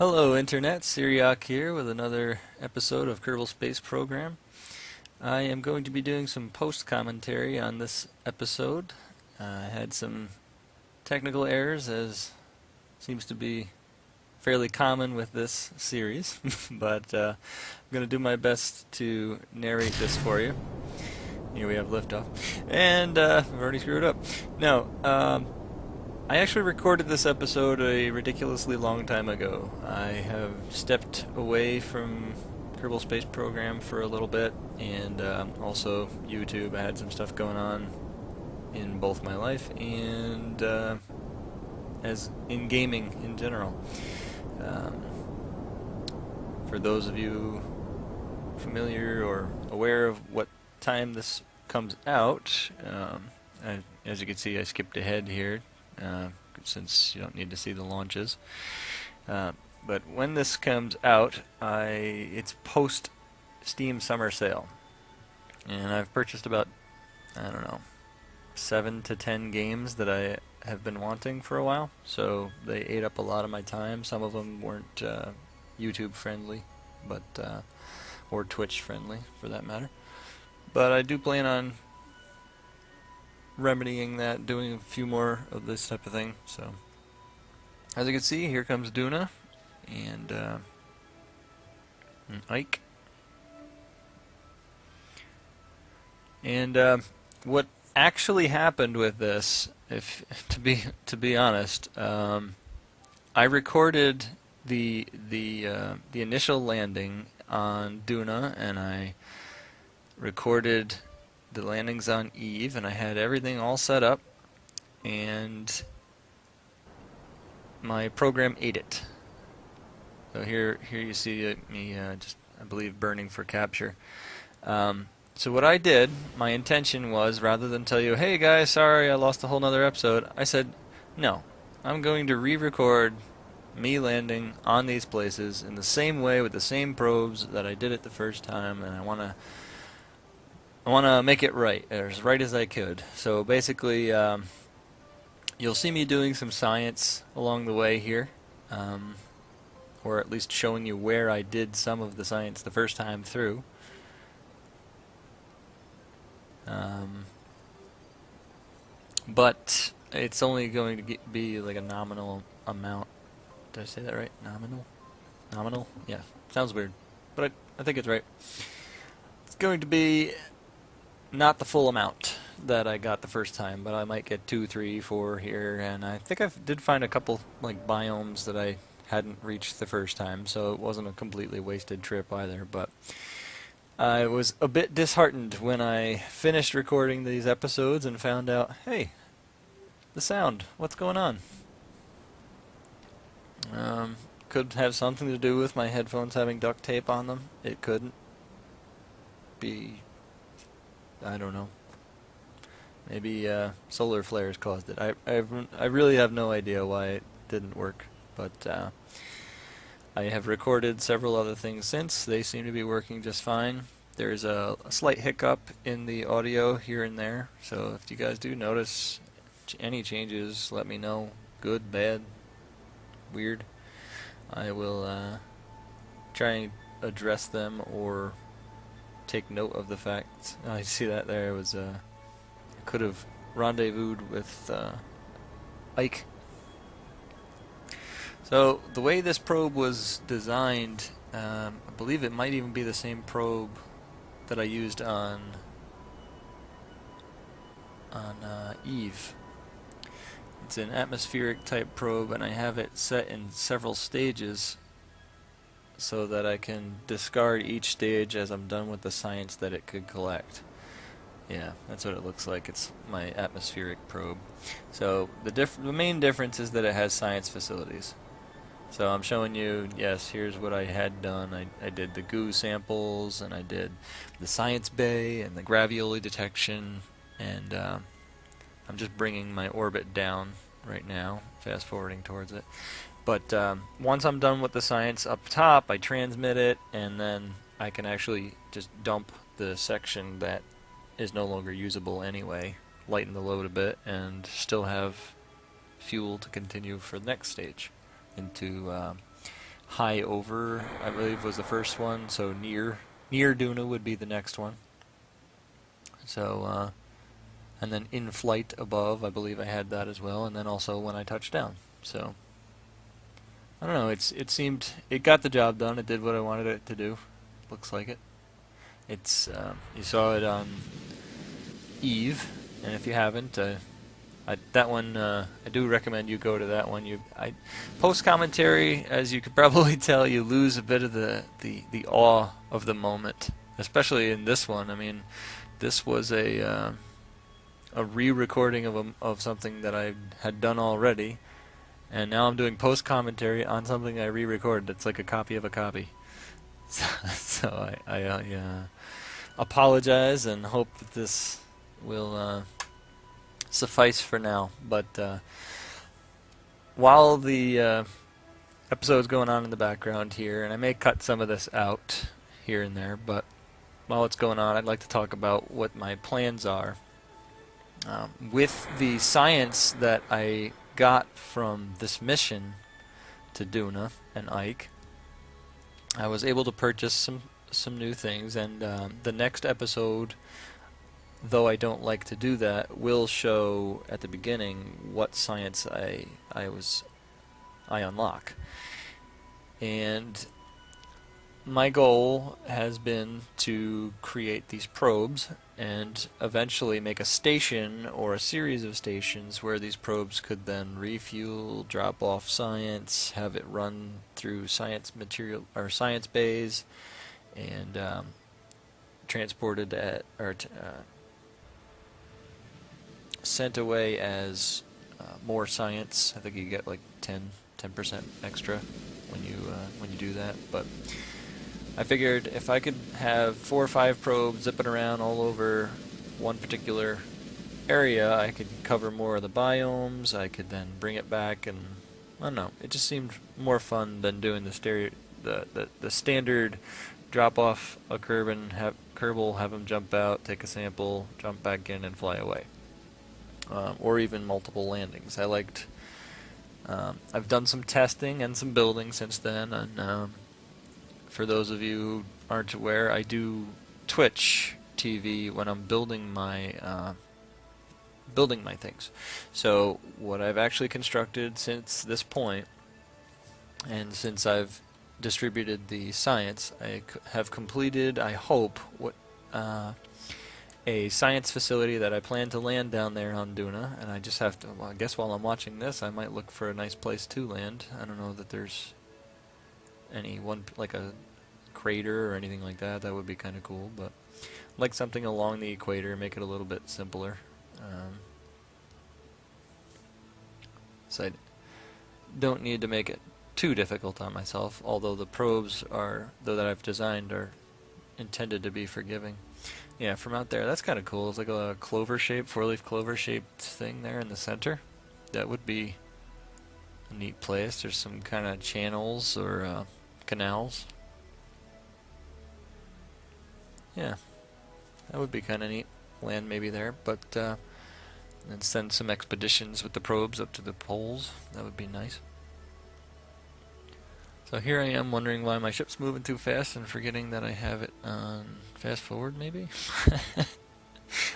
Hello Internet, Siriock here with another episode of Kerbal Space Program. I am going to be doing some post-commentary on this episode. I had some technical errors, as seems to be fairly common with this series, but I'm going to do my best to narrate this for you. Here we have liftoff, and I've already screwed up. No, I actually recorded this episode a ridiculously long time ago. I have stepped away from Kerbal Space Program for a little bit, and also YouTube. I had some stuff going on in both my life and as in gaming in general. For those of you familiar or aware of what time this comes out, as you can see, I skipped ahead here. Since you don't need to see the launches. But when this comes out, it's post Steam Summer Sale. And I've purchased about, 7 to 10 games that I have been wanting for a while. So they ate up a lot of my time. Some of them weren't YouTube friendly, but or Twitch friendly for that matter. But I do plan on remedying that, doing a few more of this type of thing. So, as you can see, here comes Duna and Ike. And what actually happened with this, if to be honest, I recorded the initial landing on Duna, and I recorded the landings on Eve, and I had everything all set up, and my program ate it. So here you see me just, I believe, burning for capture. So what I did, my intention was, rather than tell you, hey guys, sorry I lost a whole nother episode, I said, no, I'm going to re-record me landing on these places in the same way with the same probes that I did it the first time, and I want to make it right, as right as I could. So basically, you'll see me doing some science along the way here, or at least showing you where I did some of the science the first time through. But it's only going to be like a nominal amount. Did I say that right? Nominal? Nominal? Yeah, sounds weird, but I think it's right. It's going to be not the full amount that I got the first time, but I might get 2, 3, 4 here, and I think I did find a couple like biomes that I hadn't reached the first time, so it wasn't a completely wasted trip either. But I was a bit disheartened when I finished recording these episodes and found out, hey, the sound, what's going on? Could have something to do with my headphones having duct tape on them. It couldn't be, I don't know. Maybe solar flares caused it. I really have no idea why it didn't work, but I have recorded several other things since. They seem to be working just fine. There's a slight hiccup in the audio here and there, so if you guys do notice any changes, let me know. Good, bad, weird. I will try and address them or take note of the fact. I see that there was could have rendezvoused with Ike. So the way this probe was designed, I believe it might even be the same probe that I used on Eve. It's an atmospheric type probe, and I have it set in several stages so that I can discard each stage as I'm done with the science that it could collect. Yeah, that's what it looks like. It's my atmospheric probe. So the main difference is that it has science facilities. So I'm showing you, yes, here's what I had done. I did the goo samples, and I did the science bay and the gravioli detection, and I'm just bringing my orbit down right now, fast forwarding towards it. But once I'm done with the science up top, I transmit it, and then I can actually just dump the section that is no longer usable anyway, lighten the load a bit, and still have fuel to continue for the next stage into high over, I believe, was the first one. So near Duna would be the next one. So and then in flight above, I believe I had that as well, and then also when I touched down. So I don't know. It got the job done. It did what I wanted it to do. Looks like it. It's you saw it on Eve, and if you haven't, that one I do recommend you go to that one. Post commentary, as you could probably tell, you lose a bit of the awe of the moment, especially in this one. I mean, this was a re-recording of something that I had done already, and now I'm doing post commentary on something I re-recorded. It's like a copy of a copy. So I apologize and hope that this will suffice for now. But while the episode's going on in the background here, and I may cut some of this out here and there, but while it's going on, I'd like to talk about what my plans are. With the science that I got from this mission to Duna and Ike, I was able to purchase some new things, and the next episode, though I don't like to do that, will show at the beginning what science I unlock. And my goal has been to create these probes and eventually make a station or a series of stations where these probes could then refuel, drop off science, have it run through science material or science bays, and transported sent away as more science. I think you get like 10% extra when you do that. But I figured if I could have 4 or 5 probes zipping around all over one particular area, I could cover more of the biomes. I could then bring it back, and I don't know. It just seemed more fun than doing the standard drop off a Kerbin, have them jump out, take a sample, jump back in, and fly away. Or even multiple landings. I've done some testing and some building since then, and for those of you who aren't aware, I do Twitch TV when I'm building my things. So what I've actually constructed since this point, and since I've distributed the science, I have completed, I hope, a science facility that I plan to land down there on Duna, and I just have to, well, I guess while I'm watching this, I might look for a nice place to land. I don't know that there's like a crater or anything like that. That would be kind of cool, but like something along the equator, make it a little bit simpler. So I don't need to make it too difficult on myself, although the probes that I've designed are intended to be forgiving. Yeah, from out there, that's kind of cool. It's like a four-leaf clover-shaped thing there in the center. That would be a neat place. There's some kind of channels or canals. Yeah, that would be kind of neat. Land maybe there, but and send some expeditions with the probes up to the poles. That would be nice. So here I am wondering why my ship's moving too fast and forgetting that I have it on fast forward, maybe?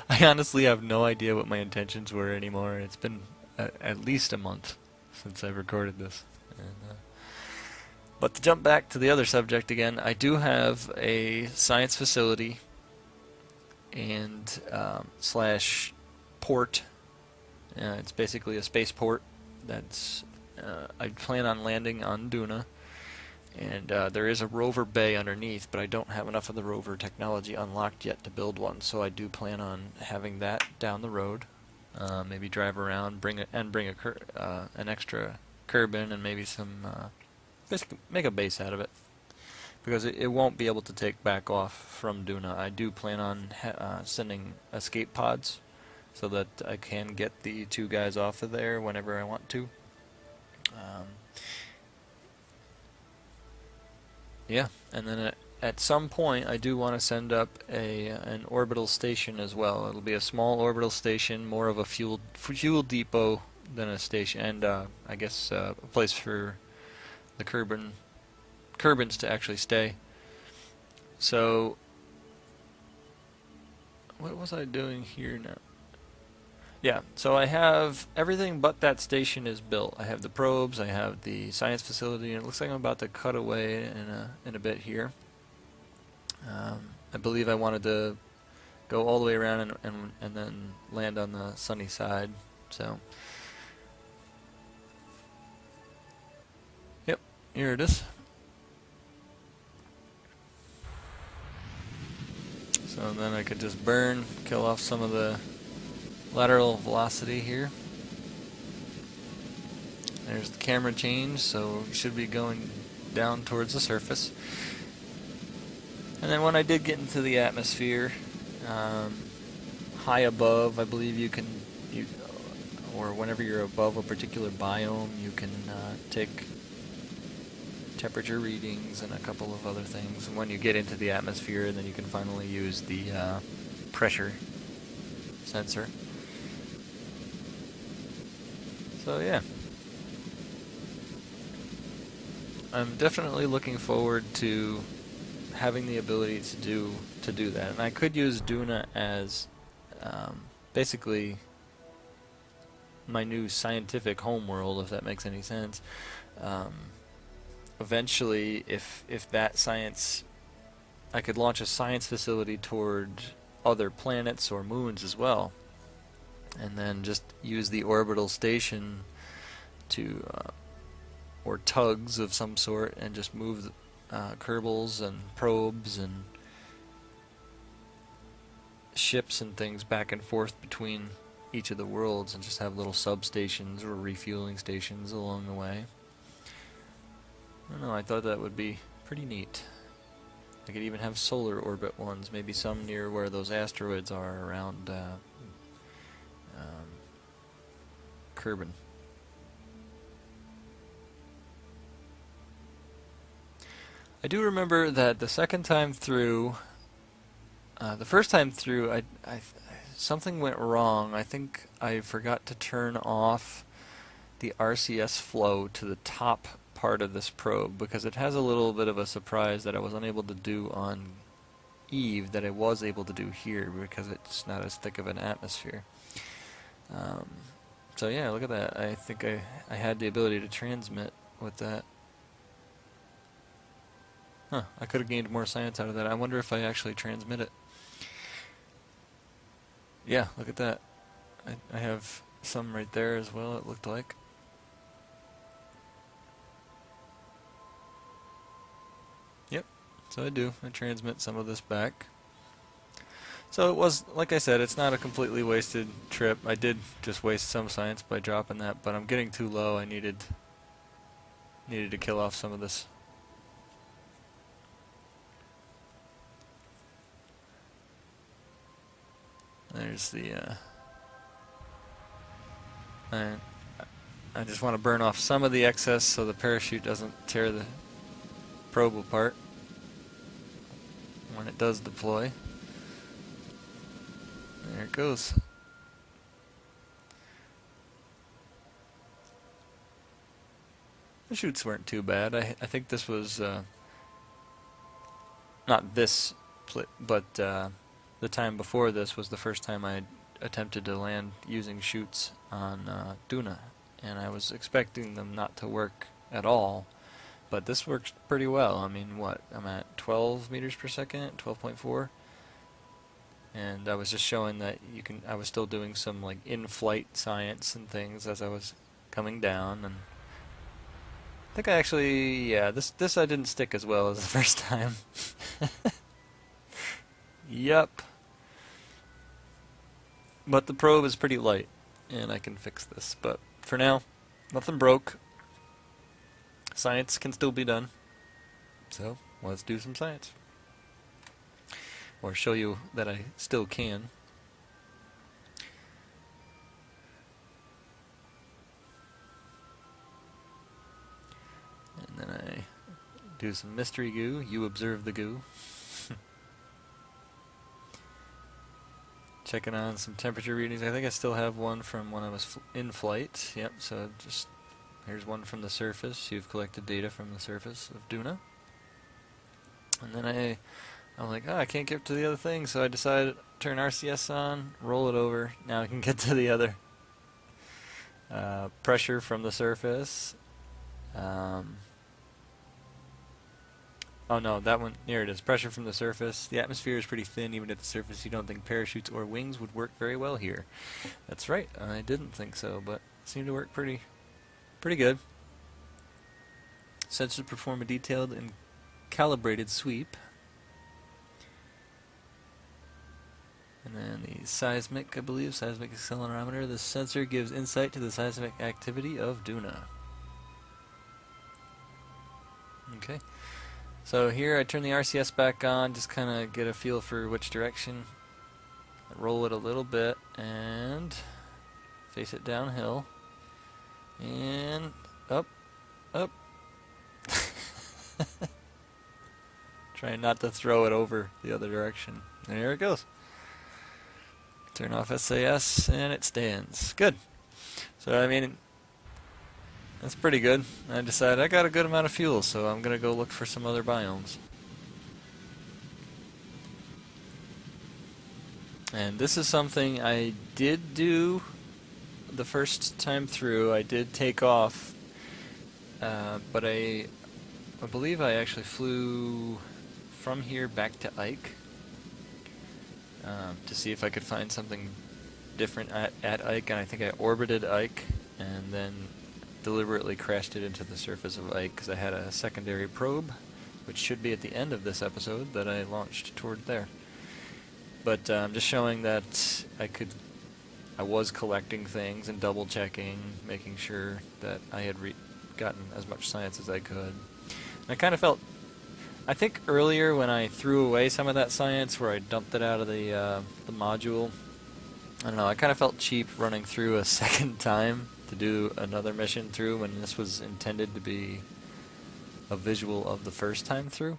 I honestly have no idea what my intentions were anymore. It's been at least a month since I recorded this. But to jump back to the other subject again, I do have a science facility and slash port. It's basically a spaceport that's I plan on landing on Duna. And there is a rover bay underneath, but I don't have enough of the rover technology unlocked yet to build one, so I do plan on having that down the road. Maybe drive around, bring an extra Kerbin, and maybe some basically make a base out of it, because it won't be able to take back off from Duna. I do plan on sending escape pods so that I can get the 2 guys off of there whenever I want to. Yeah, and then at some point I do want to send up an orbital station as well. It'll be a small orbital station, more of a fuel depot than a station, and I guess a place for the Kerbin Kerbins to actually stay. So, what was I doing here now? Yeah, so I have everything but that station is built. I have the probes, I have the science facility, and it looks like I'm about to cut away in a bit here. I believe I wanted to go all the way around and then land on the sunny side. So, yep, here it is. So then I could just burn, kill off some of the lateral velocity here. There's the camera change, so it should be going down towards the surface. And then when I did get into the atmosphere, high above, I believe or whenever you're above a particular biome, you can take temperature readings and a couple of other things. And when you get into the atmosphere, then you can finally use the pressure sensor. So yeah, I'm definitely looking forward to having the ability to do that. And I could use Duna as basically my new scientific homeworld, if that makes any sense. Eventually, if that science, I could launch a science facility toward other planets or moons as well, and then just use the orbital station to or tugs of some sort, and just move Kerbals and probes and ships and things back and forth between each of the worlds, and just have little substations or refueling stations along the way. I don't know, I thought that would be pretty neat. I could even have solar orbit ones, maybe some near where those asteroids are around Kerbin. I do remember that the second time through, the first time through, something went wrong. I think I forgot to turn off the RCS flow to the top part of this probe, because it has a little bit of a surprise that I was unable to do on Eve that I was able to do here, because it's not as thick of an atmosphere. So yeah, look at that. I think I had the ability to transmit with that. Huh, I could have gained more science out of that. I wonder if I actually transmit it. Yeah, look at that. I have some right there as well, it looked like. Yep, so I do. I transmit some of this back. So it was, like I said, it's not a completely wasted trip. I did just waste some science by dropping that, but I'm getting too low. I needed to kill off some of this. There's the I just want to burn off some of the excess so the parachute doesn't tear the probe apart when it does deploy. There it goes. The chutes weren't too bad. I think this was not this, but the time before this was the first time I attempted to land using chutes on Duna, and I was expecting them not to work at all, but this works pretty well. I mean, what, I'm at 12 meters per second, 12.4, and I was just showing that I was still doing some like in-flight science and things as I was coming down, and I think I actually, yeah, this I didn't stick as well as the first time. Yup. But the probe is pretty light, and I can fix this. But for now, nothing broke. Science can still be done. So, let's do some science. Or show you that I still can. And then I do some mystery goo. You observe the goo. Checking on some temperature readings. I think I still have one from when I was in flight. Yep, so just here's one from the surface. You've collected data from the surface of Duna. And then I'm like, oh, I can't get to the other thing, so I decided to turn RCS on, roll it over. Now I can get to the other. Pressure from the surface. Oh no, that one, here it is. Pressure from the surface. The atmosphere is pretty thin, even at the surface. You don't think parachutes or wings would work very well here. That's right, I didn't think so, but it seemed to work pretty good. Sensors perform a detailed and calibrated sweep. And then the seismic, I believe, seismic accelerometer. The sensor gives insight to the seismic activity of Duna. Okay. So here I turn the RCS back on, just kind of get a feel for which direction. I roll it a little bit and face it downhill. And up, up. Trying not to throw it over the other direction. And here it goes. Turn off SAS and it stands. Good. So I mean, that's pretty good. I decided I got a good amount of fuel, so I'm going to go look for some other biomes. And this is something I did do the first time through. I did take off, but I believe I actually flew from here back to Ike to see if I could find something different at Ike, and I think I orbited Ike and then deliberately crashed it into the surface of Ike because I had a secondary probe, which should be at the end of this episode, that I launched toward there. But I'm just showing that I was collecting things and double checking, making sure that I had gotten as much science as I could. And I kind of felt, I think earlier when I threw away some of that science, where I dumped it out of the module, I don't know, I kind of felt cheap running through a second time to do another mission through when this was intended to be a visual of the first time through.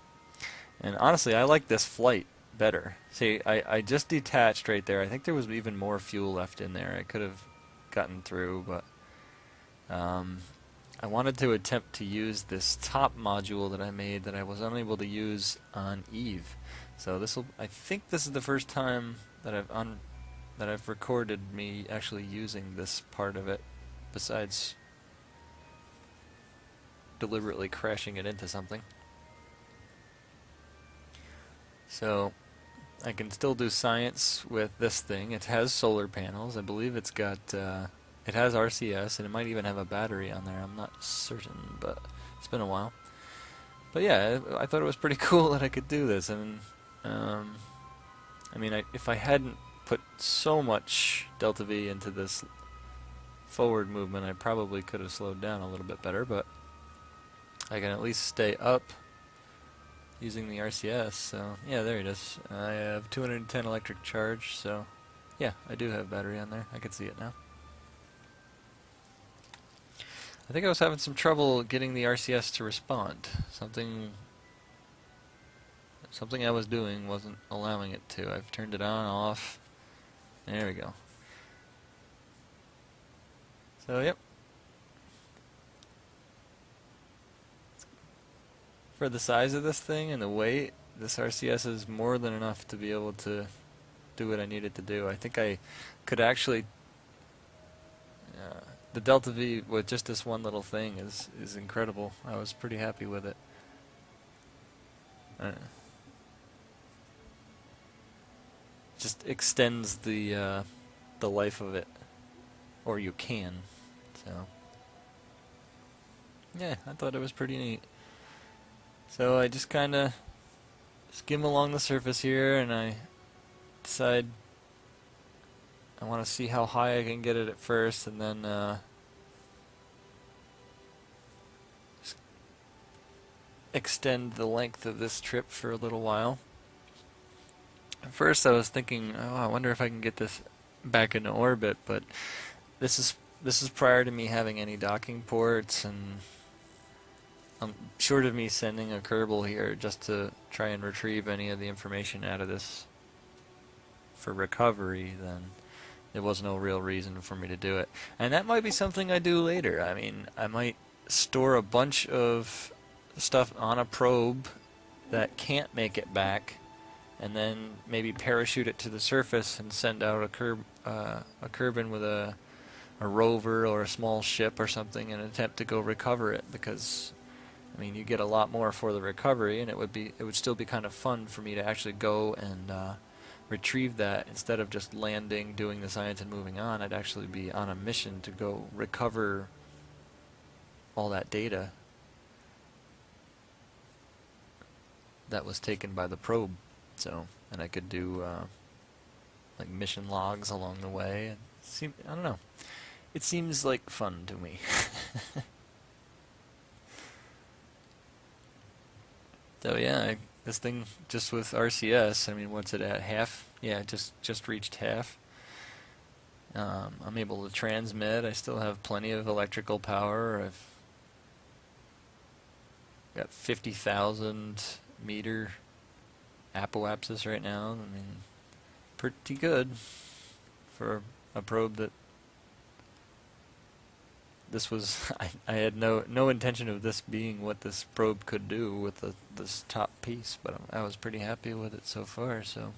And honestly, I like this flight better. See, I just detached right there. I think there was even more fuel left in there. I could have gotten through, but I wanted to attempt to use this top module that I made that I was unable to use on Eve. So I think this is the first time that I've recorded me actually using this part of it, besides deliberately crashing it into something. So I can still do science with this thing. It has solar panels. I believe it's got it has RCS, and it might even have a battery on there. I'm not certain, but it's been a while. But yeah, I thought it was pretty cool that I could do this. And I mean, if I hadn't put so much delta V into this forward movement, I probably could have slowed down a little bit better, but I can at least stay up using the RCS. So yeah, there it is. I have 210 electric charge, so yeah, I do have battery on there. I can see it now. I think I was having some trouble getting the RCS to respond. Something I was doing wasn't allowing it to. I've turned it on, off. There we go. So, yep. For the size of this thing and the weight, this RCS is more than enough to be able to do what I needed to do. I think I could actually... the delta V with just this one little thing is incredible. I was pretty happy with it. Just extends the life of it, or you can. So yeah, I thought it was pretty neat. So I just kind of skim along the surface here, and I decide I want to see how high I can get it at first, and then just extend the length of this trip for a little while. At first I was thinking, oh, I wonder if I can get this back into orbit, but this is prior to me having any docking ports, and short of me sending a Kerbal here just to try and retrieve any of the information out of this for recovery, then there was no real reason for me to do it. And that might be something I do later. I mean, I might store a bunch of stuff on a probe that can't make it back, and then maybe parachute it to the surface and send out a Kerbin with a rover or a small ship or something and attempt to go recover it, because I mean you get a lot more for the recovery, and it would still be kind of fun for me to actually go and retrieve that instead of just landing, doing the science, and moving on. I'd actually be on a mission to go recover all that data that was taken by the probe. So, and I could do like mission logs along the way. And I don't know. It seems like fun to me. So yeah, this thing just with RCS, I mean, what's it at? Half? Yeah, just reached half. I'm able to transmit. I still have plenty of electrical power. I've got 50,000 meter apoapsis right now. I mean, pretty good for a probe that this was. I had no intention of this being what this probe could do with this top piece, but I was pretty happy with it so far. So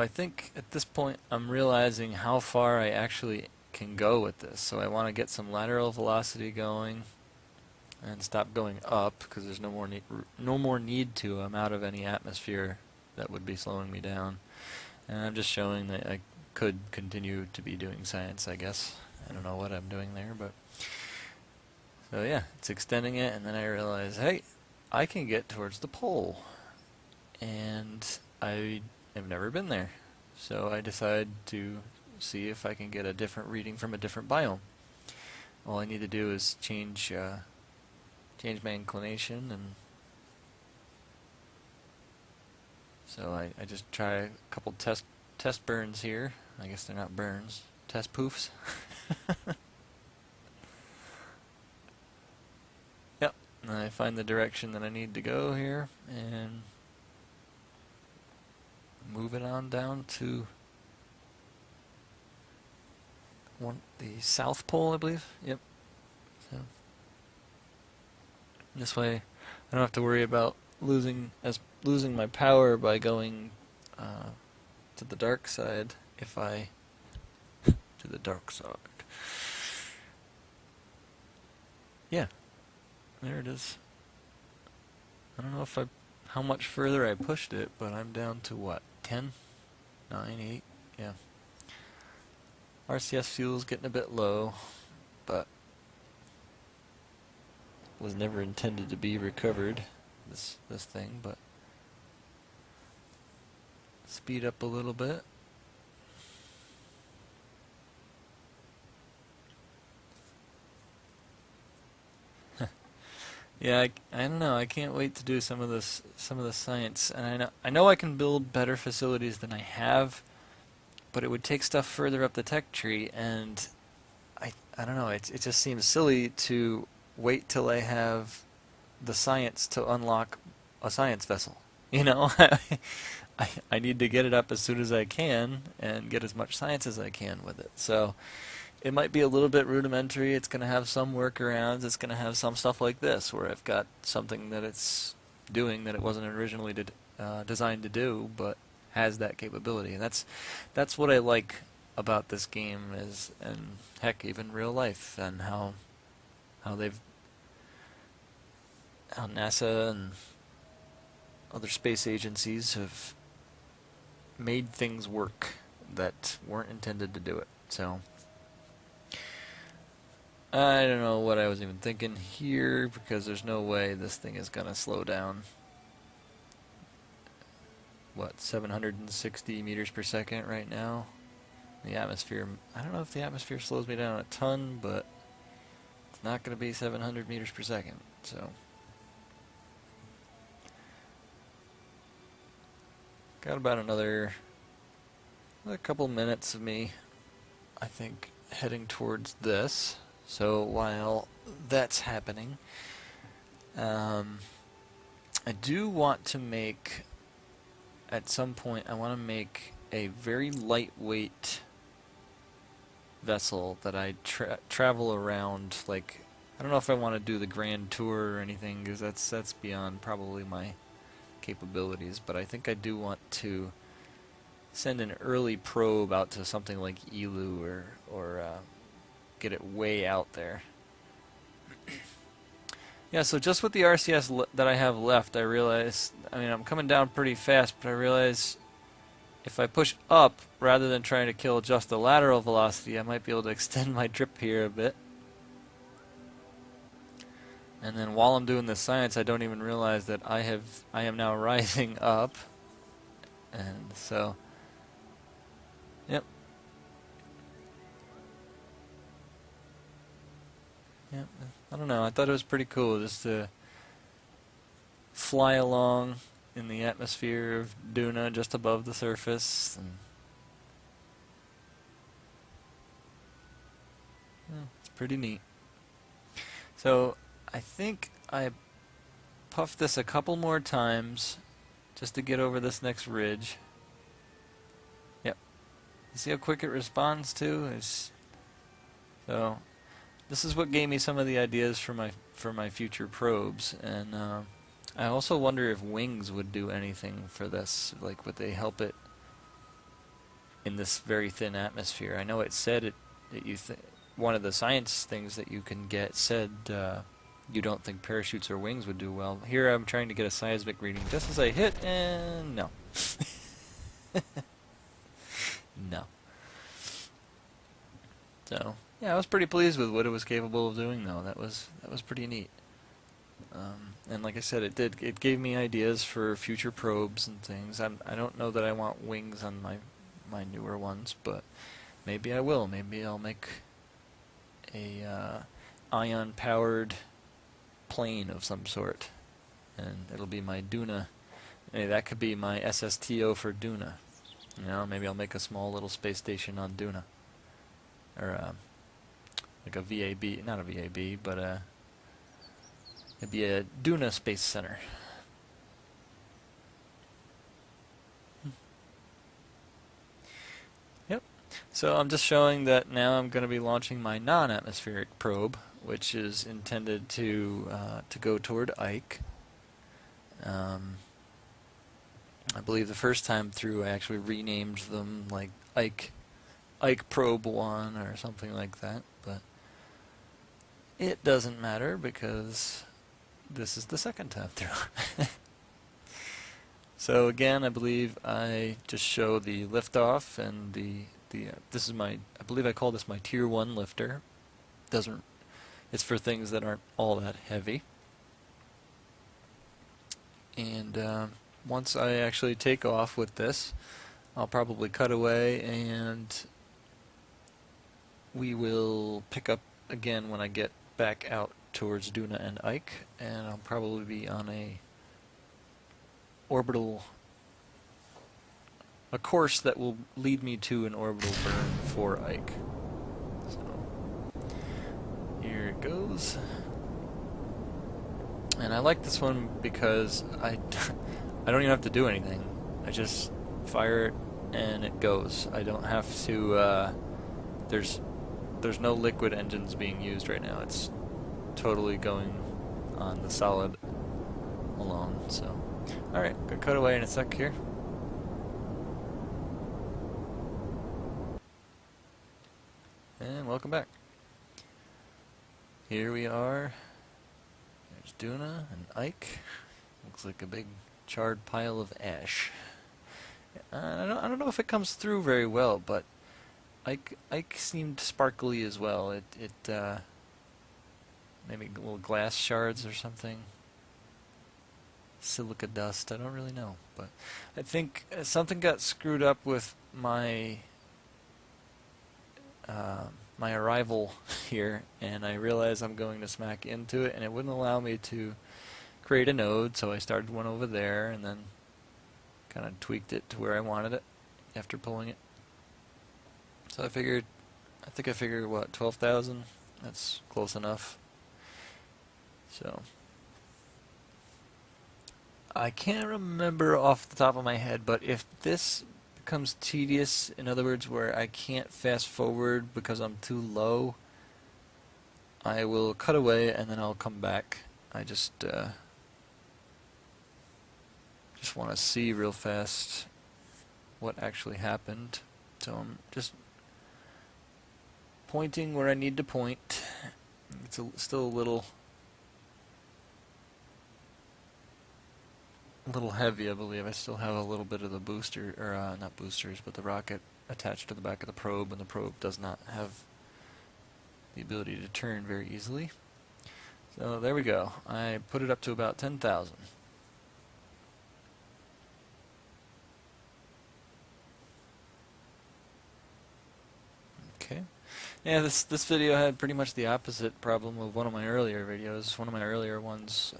I think at this point I'm realizing how far I actually can go with this. So I want to get some lateral velocity going and stop going up, because there's no more need to. I'm out of any atmosphere that would be slowing me down. And I'm just showing that I could continue to be doing science, I guess. I don't know what I'm doing there, but so yeah, it's extending it, and then I realize, hey, I can get towards the pole, and I have never been there. So I decide to see if I can get a different reading from a different biome. All I need to do is change my inclination, and so I just try a couple test burns here. I guess they're not burns, test poofs. Yep, and I find the direction that I need to go here, and move it on down to the South Pole, I believe. Yep. So this way, I don't have to worry about losing my power by going to the dark side. If I to the dark side, yeah, there it is. I don't know how much further I pushed it, but I'm down to what, 10, 9, 8, yeah. RCS fuel's getting a bit low, but was never intended to be recovered, this thing, but speed up a little bit. Yeah, I don't know. I can't wait to do some of the science, and I know I can build better facilities than I have, but it would take stuff further up the tech tree, and I don't know. It just seems silly to wait till I have the science to unlock a science vessel. You know, I need to get it up as soon as I can and get as much science as I can with it. So it might be a little bit rudimentary. It's going to have some workarounds. It's going to have some stuff like this, where I've got something that it's doing that it wasn't originally designed to do, but has that capability. And that's what I like about this game, and heck, even real life, and how NASA and other space agencies have made things work that weren't intended to do it. So I don't know what I was even thinking here, because there's no way this thing is gonna slow down. What, 760 meters per second right now? The atmosphere, I don't know if the atmosphere slows me down a ton, but it's not gonna be 700 meters per second, so. Got about another couple minutes of me, I think, heading towards this. So while that's happening, I do want to make, at some point, I want to make a very lightweight vessel that I travel around, like I don't know if I want to do the grand tour or anything, because that's beyond probably my capabilities, but I think I do want to send an early probe out to something like Elu, or get it way out there. Yeah, so just with the RCS that I have left, I realize, I mean, I'm coming down pretty fast, but I realize if I push up rather than trying to kill just the lateral velocity, I might be able to extend my drip here a bit. And then while I'm doing this science, I don't even realize that I am now rising up. And so, yep. Yep. I don't know, I thought it was pretty cool just to fly along in the atmosphere of Duna just above the surface. And it's pretty neat. So I think I puffed this a couple more times just to get over this next ridge. Yep. You see how quick it responds to? So this is what gave me some of the ideas for my future probes, and I also wonder if wings would do anything for this. Like, would they help it in this very thin atmosphere? I know it said one of the science things that you can get said you don't think parachutes or wings would do well. Here I'm trying to get a seismic reading just as I hit, and no. No. So yeah, I was pretty pleased with what it was capable of doing, though. That was pretty neat. And like I said, it gave me ideas for future probes and things. I don't know that I want wings on my newer ones, but maybe I will. Maybe I'll make a ion-powered plane of some sort, and it'll be my Duna. Hey, that could be my SSTO for Duna. You know, maybe I'll make a small little space station on Duna, or like a VAB, not a VAB, but it'd be a Duna Space Center. Yep. So I'm just showing that now I'm going to be launching my non-atmospheric probe, which is intended to go toward Ike. I believe the first time through I actually renamed them like Ike Probe 1 or something like that, but it doesn't matter because this is the second time through. So again, I believe I just show the liftoff, and this is I believe I call this my Tier 1 lifter. It's for things that aren't all that heavy. And once I actually take off with this, I'll probably cut away, and we will pick up again when I get back out towards Duna and Ike, and I'll probably be on a course that will lead me to an orbital burn for Ike. So here it goes. And I like this one because I don't even have to do anything. I just fire it and it goes. I don't have to there's no liquid engines being used right now. It's totally going on the solid alone. So alright, gonna cut away in a sec here. And welcome back. Here we are. There's Duna and Ike. Looks like a big charred pile of ash. I don't know if it comes through very well, but Ike seemed sparkly as well. It maybe little glass shards or something. Silica dust, I don't really know, but I think something got screwed up with my my arrival here, and I realized I'm going to smack into it, and it wouldn't allow me to create a node, so I started one over there and then kind of tweaked it to where I wanted it after pulling it. So I think I figured what, 12,000? That's close enough. So I can't remember off the top of my head, but if this becomes tedious, in other words, where I can't fast forward because I'm too low, I will cut away and then I'll come back. I just want to see real fast what actually happened. So I'm just pointing where I need to point. It's still a little heavy, I believe. I still have a little bit of the booster, or not boosters, but the rocket attached to the back of the probe, and the probe does not have the ability to turn very easily. So there we go. I put it up to about 10,000. Okay. Yeah, this video had pretty much the opposite problem of one of my earlier videos. One of my earlier ones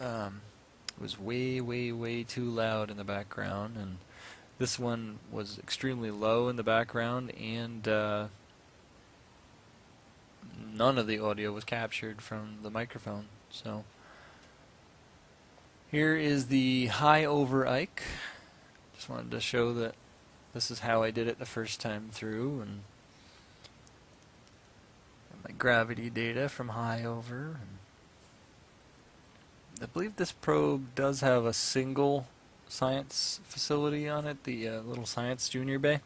was way too loud in the background, and this one was extremely low in the background, and none of the audio was captured from the microphone. So here is the high over Ike. Just wanted to show that this is how I did it the first time through, and my gravity data from high over. I believe this probe does have a single science facility on it, the little science junior bay,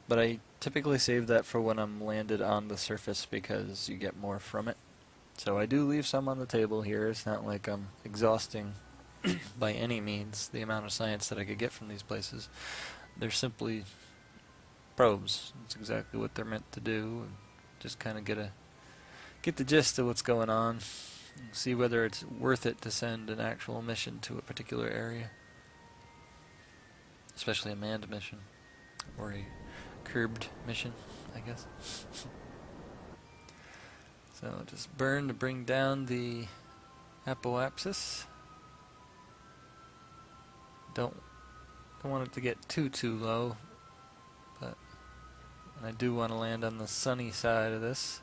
but I typically save that for when I'm landed on the surface because you get more from it. So I do leave some on the table here. It's not like I'm exhausting by any means the amount of science that I could get from these places. They're simply probes. That's exactly what they're meant to do. Just kind of get the gist of what's going on. See whether it's worth it to send an actual mission to a particular area, especially a manned mission or a curbed mission, I guess. So just burn to bring down the apoapsis. Don't want it to get too low, but I do want to land on the sunny side of this.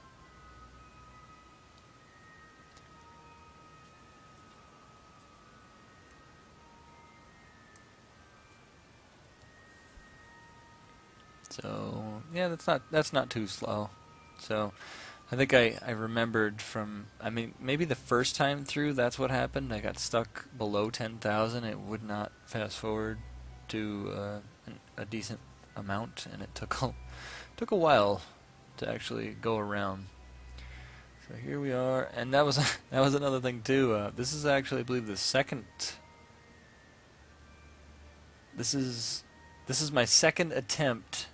So yeah, that's not too slow. So I think I remembered from, I mean, maybe the first time through that's what happened. I got stuck below 10,000. It would not fast forward to a decent amount, and it took a while to actually go around. So here we are, and that was another thing too. This is actually, I believe, the second. This is my second attempt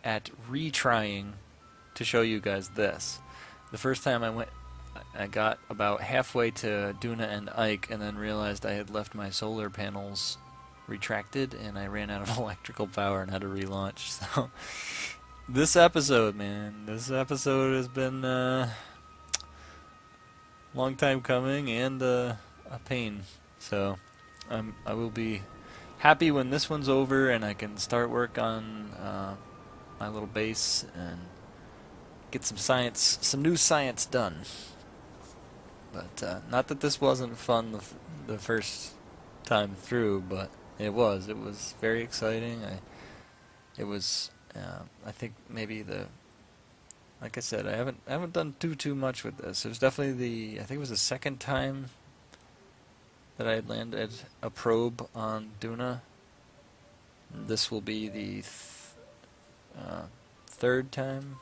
at retrying to show you guys this. The first time I got about halfway to Duna and Ike, and then realized I had left my solar panels retracted, and I ran out of electrical power and had to relaunch. So this episode, man, this episode has been a long time coming and a pain. So I will be happy when this one's over and I can start work on my little base and get some new science done. But not that this wasn't fun the first time through, but it was very exciting. I think maybe like I said, I haven't done too much with this. It was definitely I think it was the second time that I had landed a probe on Duna. This will be the third time.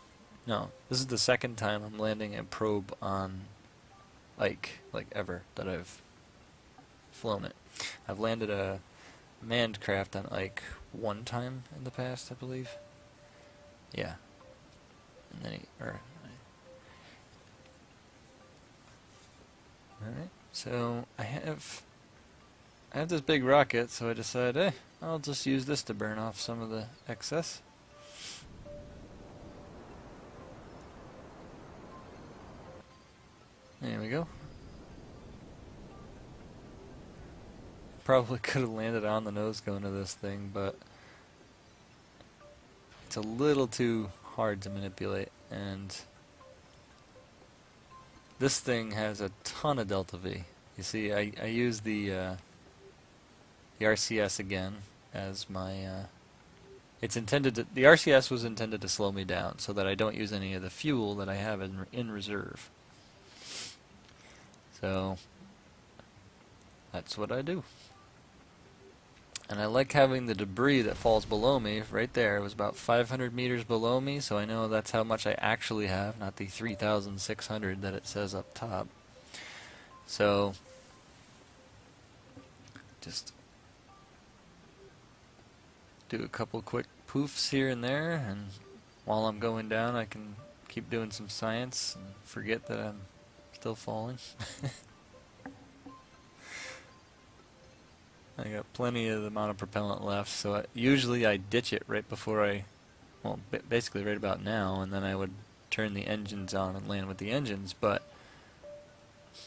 No, this is the second time I'm landing a probe on Ike, like ever, that I've flown it. I've landed a manned craft on Ike one time in the past, I believe. Yeah. And then Alright, so I have this big rocket, so I decided, I'll just use this to burn off some of the excess. There we go. Probably could have landed on the nose cone of this thing, but it's a little too hard to manipulate, and this thing has a ton of delta V. You see, I use the RCS again as my it's intended to, the RCS was intended to slow me down so that I don't use any of the fuel that I have in reserve. So that's what I do. And I like having the debris that falls below me right there. It was about 500 meters below me, so I know that's how much I actually have, not the 3,600 that it says up top. So just do a couple quick poofs here and there, and while I'm going down I can keep doing some science and forget that I'm still falling. I got plenty of the amount of propellant left, so usually I ditch it right before well, basically right about now, and then I would turn the engines on and land with the engines, but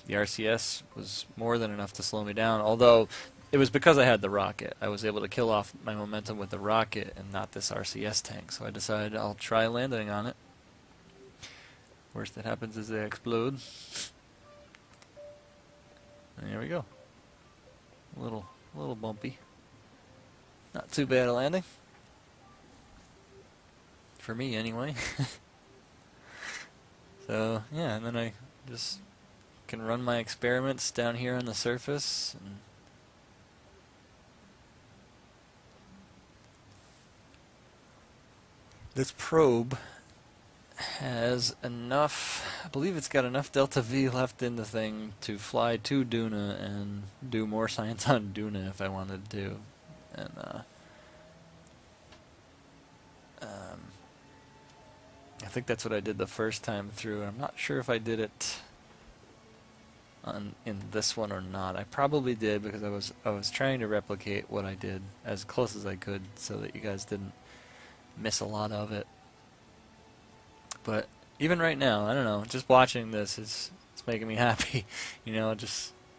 the RCS was more than enough to slow me down, although it was because I had the rocket. I was able to kill off my momentum with the rocket and not this RCS tank, so I decided I'll try landing on it. Worst that happens is they explode. And there we go. A little bumpy. Not too bad a landing. For me, anyway. So, yeah, and then I just can run my experiments down here on the surface. And this probe has enough, I believe it's got enough delta V left in the thing to fly to Duna and do more science on Duna if I wanted to. And I think that's what I did the first time through. I'm not sure if I did it in this one or not. I probably did, because I was trying to replicate what I did as close as I could so that you guys didn't miss a lot of it. But even right now, I don't know, just watching this it's making me happy. You know,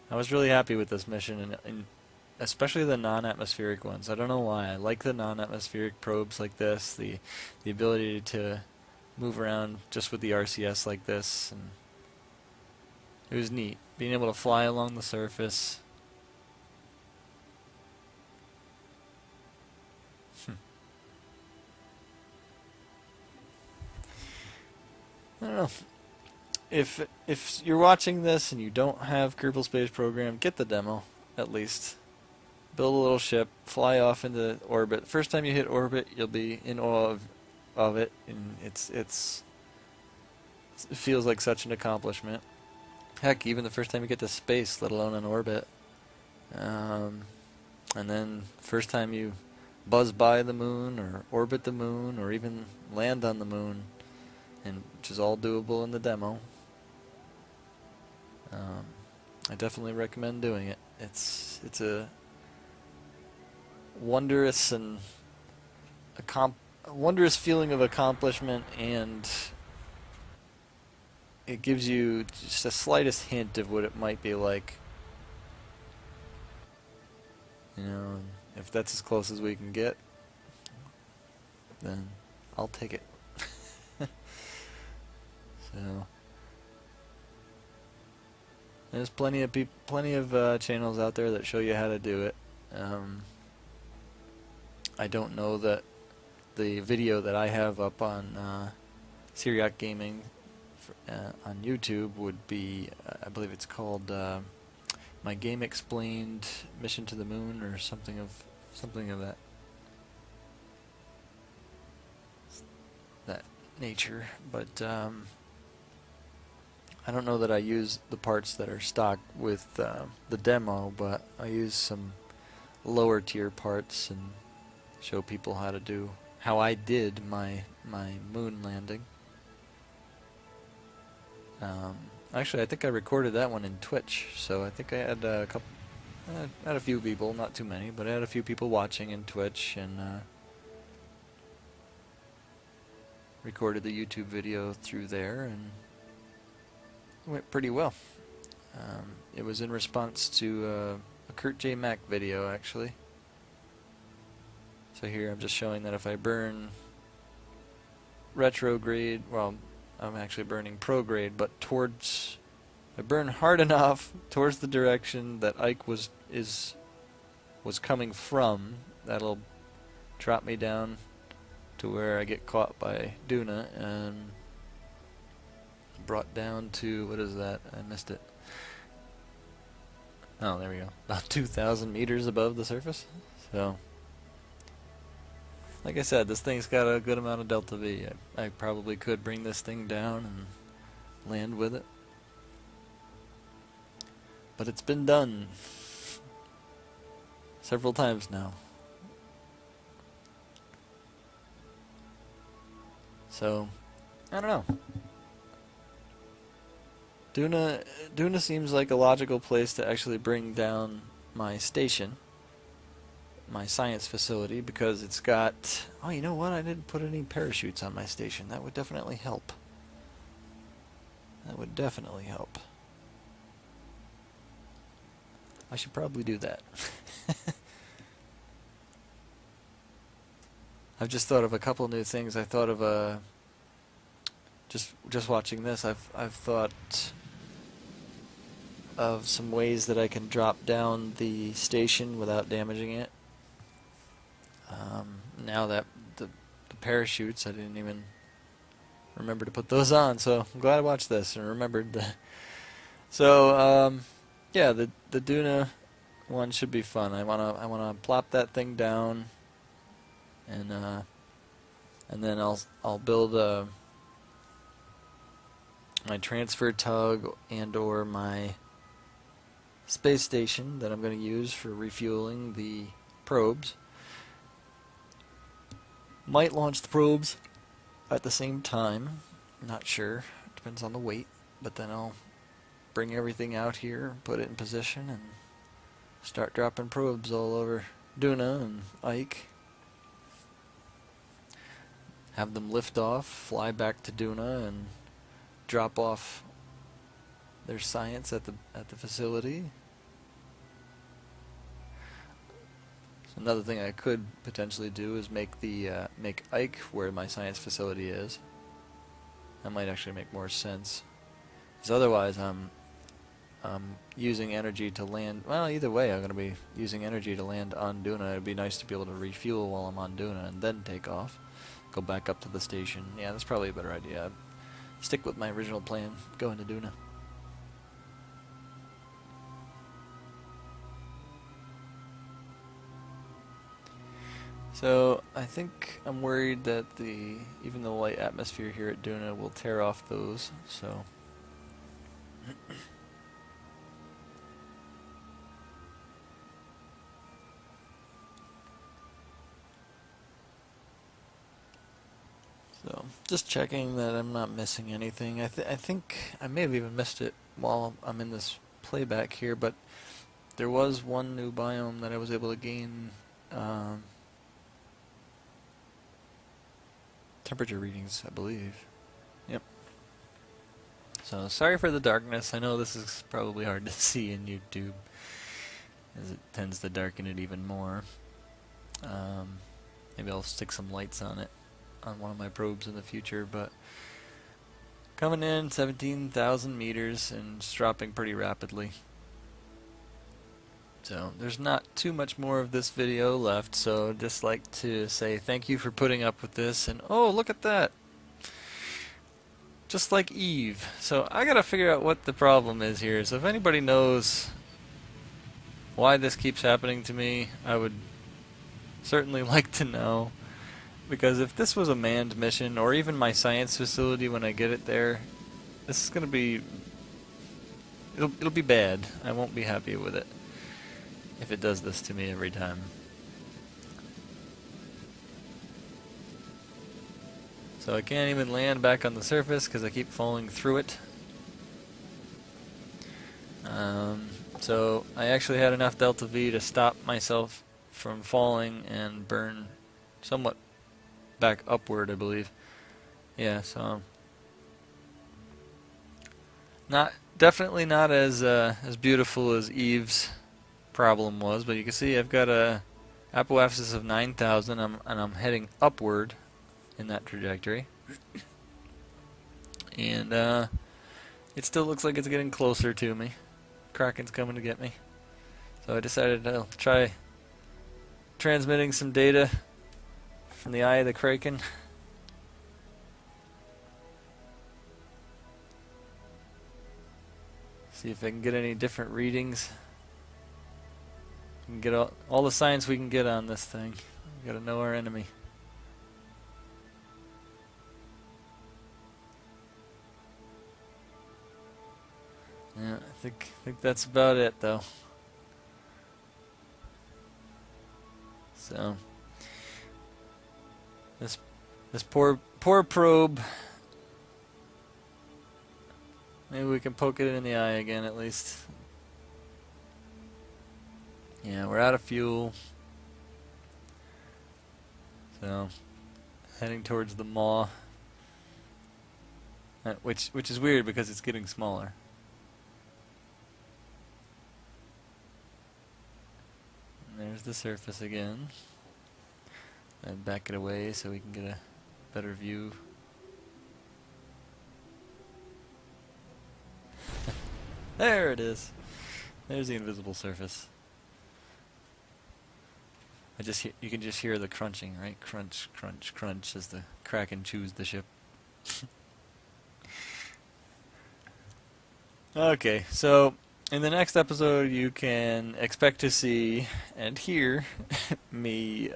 I was really happy with this mission, and especially the non-atmospheric ones. I don't know why. I like the non-atmospheric probes like this, the ability to move around just with the RCS like this, and it was neat. Being able to fly along the surface. I don't know. If you're watching this and you don't have Kerbal Space Program, get the demo, at least. Build a little ship, fly off into orbit. First time you hit orbit, you'll be in awe of it, and it feels like such an accomplishment. Heck, even the first time you get to space, let alone an orbit. And then first time you buzz by the moon, or orbit the moon, or even land on the moon, and which is all doable in the demo. I definitely recommend doing it. It's a wondrous and wondrous feeling of accomplishment, and it gives you just the slightest hint of what it might be like. You know, if that's as close as we can get, then I'll take it. So there's plenty of channels out there that show you how to do it. I don't know that the video that I have up on Siriock Gaming on YouTube would be, I believe it's called My Game Explained Mission to the Moon, or something of that nature. But I don't know that I use the parts that are stock with the demo, but I use some lower tier parts and show people how I did my moon landing. Actually, I think I recorded that one in Twitch, so I think I had a few people, not too many, but I had a few people watching in Twitch, and recorded the YouTube video through there, and it went pretty well. It was in response to a Kurt J. Mack video, actually. So here I'm just showing that if I burn retrograde, well, I'm actually burning prograde, but I burn hard enough towards the direction that Ike was coming from, that'll drop me down to where I get caught by Duna and brought down to, what is that? I missed it. Oh, there we go. About 2,000 meters above the surface. So, like I said, this thing's got a good amount of delta V. I probably could bring this thing down and land with it. But it's been done several times now. So, I don't know. Duna seems like a logical place to actually bring down my station, my science facility, because it's got... Oh, you know what? I didn't put any parachutes on my station. That would definitely help. That would definitely help. I should probably do that. I've just thought of a couple new things. I thought of just watching this. I've thought of some ways that I can drop down the station without damaging it. Now that the parachutes, I didn't even remember to put those on, so I'm glad I watched this and remembered that. So yeah, the Duna one should be fun. I wanna plop that thing down, and then I'll build my transfer tug and or my space station that I'm going to use for refueling the probes. Might launch the probes at the same time. Not sure. Depends on the weight. But then I'll bring everything out here, put it in position, and start dropping probes all over Duna and Ike. Have them lift off, fly back to Duna, and drop off their science at the facility. So another thing I could potentially do is make Ike where my science facility is. That might actually make more sense. Because otherwise I'm using energy to land. Well, either way, I'm going to be using energy to land on Duna. It'd be nice to be able to refuel while I'm on Duna and then take off. Go back up to the station. Yeah, that's probably a better idea. I'd stick with my original plan, go into Duna. So I think I'm worried that even the light atmosphere here at Duna will tear off those. So just checking that I'm not missing anything. I think I may have even missed it while I'm in this playback here, but there was one new biome that I was able to gain temperature readings, I believe. Yep. So sorry for the darkness. I know this is probably hard to see in YouTube, as it tends to darken it even more. Maybe I'll stick some lights on it on one of my probes in the future, but coming in 17,000 meters and it's dropping pretty rapidly. So there's not too much more of this video left, so I'd just like to say thank you for putting up with this. And oh, look at that, just like Eve. So I gotta figure out what the problem is here. So if anybody knows why this keeps happening to me, I would certainly like to know. Because if this was a manned mission, or even my science facility when I get it there, this is gonna be... It'll be bad. I won't be happy with it if it does this to me every time. So I can't even land back on the surface because I keep falling through it. So I actually had enough delta V to stop myself from falling and burn somewhat back upward, I believe. Yeah, so definitely not as beautiful as Eve's problem was, but you can see I've got a apoapsis of 9,000, and I'm heading upward in that trajectory, and it still looks like it's getting closer to me. Kraken's coming to get me, so I decided I'll try transmitting some data from the eye of the Kraken. See if I can get any different readings. We can get all the science we can get on this thing. We gotta know our enemy. Yeah, I think that's about it, though. So this poor probe. Maybe we can poke it in the eye again, at least. Yeah, we're out of fuel. So heading towards the maw, which is weird because it's getting smaller. There's the surface again. And back it away so we can get a better view. There it is. There's the invisible surface. You can just hear the crunching, right? Crunch, crunch, crunch as the Kraken chews the ship. Okay, so in the next episode, you can expect to see and hear me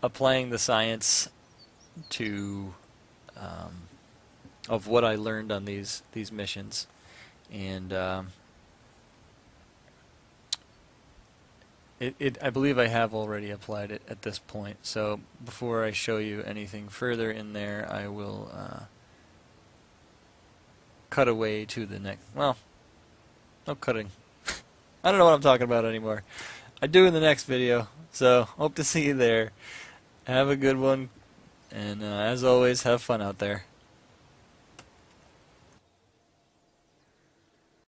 applying the science to of what I learned on these missions, and I believe I have already applied it at this point. So before I show you anything further in there, I will cut away to the next. Well, no cutting. I don't know what I'm talking about anymore. I do in the next video. So hope to see you there. Have a good one, and as always, have fun out there.